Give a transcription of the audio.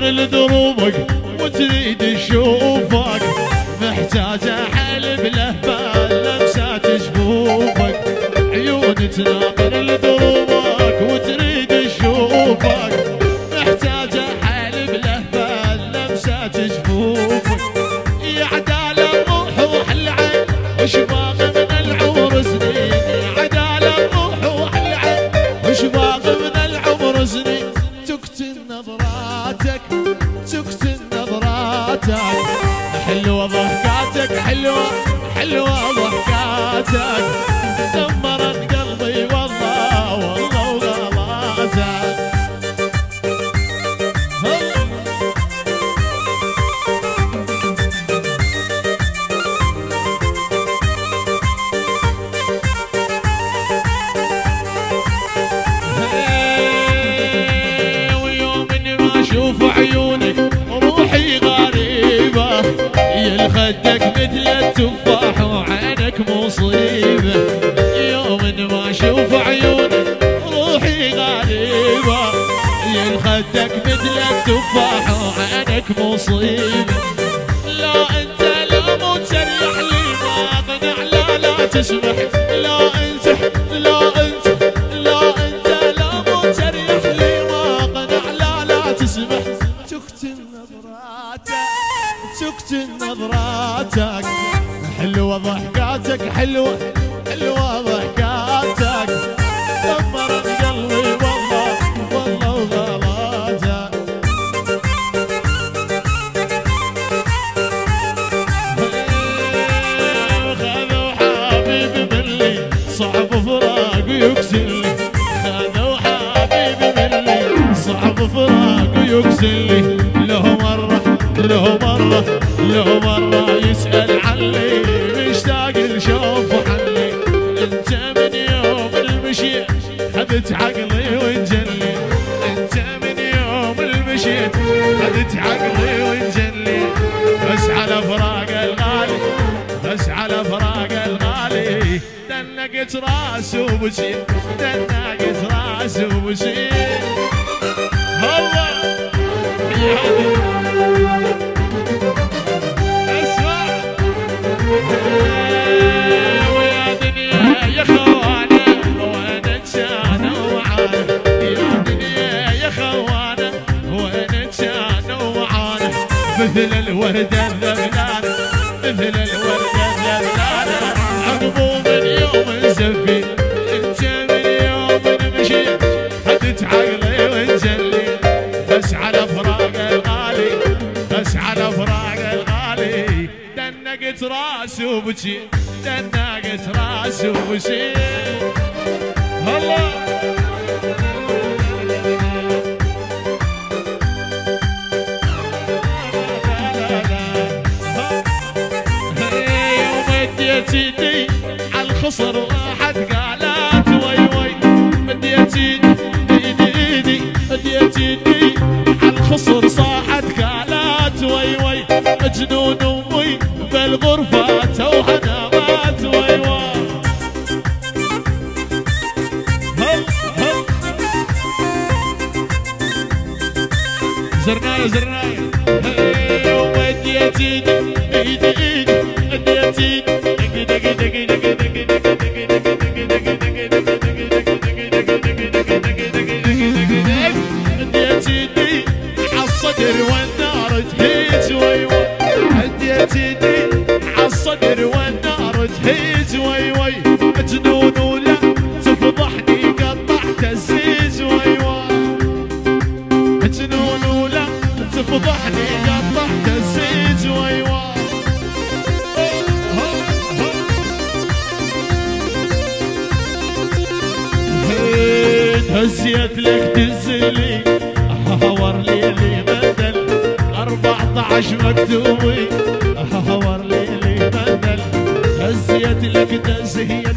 تستغل دروبك وتريد تشوفك، محتاجة حلب لهفة لمسات جفوفك، عيون تناظر لدروبك وتريد تشوفك، محتاجة حلب لهفة لمسات جفوفك، يا عدالة الروح وحلعين وش باقي من العمر سنين، يا عدالة الروح وحلعين وش باقي من العمر سنين، تقتل نظراتك تقتل نظراتك، حلوة ضحكاتك حلوة حلوة ضحكاتك، دمرت قلبي والله والله وغلاتك. ويوم اني ما اشوف عيونك روحي غريبة، يا خدك مثل التفاح وعينك مصيبة، يوم اني ما اشوف عيونك روحي غريبة، يا خدك مثل التفاح وعينك مصيبة، لا انت لا مو تسرح لي ما اقنع لا تسمح، لا انت لا انت لا انت لا مو تسرح لي ما اقنع لا تسمح، تقتل نظراتك تقتل نظراتك، حلوة ضحكاتك حلوة حلوة ضحكاتك، دمرت قلبي والله والله وغلاتك. خذوا حبيبي مني صعب فراق ويكسلني، خذوا حبيبي مني صعب فراق ويكسلني، له مرة يسأل عني مشتاق لشوف حني، انت من يوم المشيت خذت عقلي وانجلي، انت من يوم المشيت خذت عقلي وانجلي، بس على فراق الغالي بس على فراق الغالي، دنقت راسي وبشيت دنقت راسي وبشيت، هلا يا ويا دنيا يا خوانة وين كان وعانا، يا دنيا يا خوانة وين كان وعانا، مثل الوردة الذبلانة مثل الوردة الذبلانة، عقبو من يوم زفي انت من يوم مشيت خدت عقلي وانجلي، بس على فراق الغالي بس على فراق الغالي، دنقت راسي وبكي دنقت راسي وبكي، هلا ومديت يدي عالخصر واحد قالت وي وي، مديت يدي مديت يدي عالخصر صاحت قالت وي وي، مجنون امي بالغرفة توحنا مات وي وي، زرناية زرناية ومديت ايدي مديت يدي عالصدر والنار تهيج وي وي، مديت يدي عالصدر والنار تهيج وي وي، مجنون ولا تفضحني قطعت الزيج وي وي، مجنون ولا تفضحني قطعت الزيج وي وي، هزيت لك تزلي هور ليلي بدل 14 مكتوبي هور ليلي بدل، هزيت لك تزهيت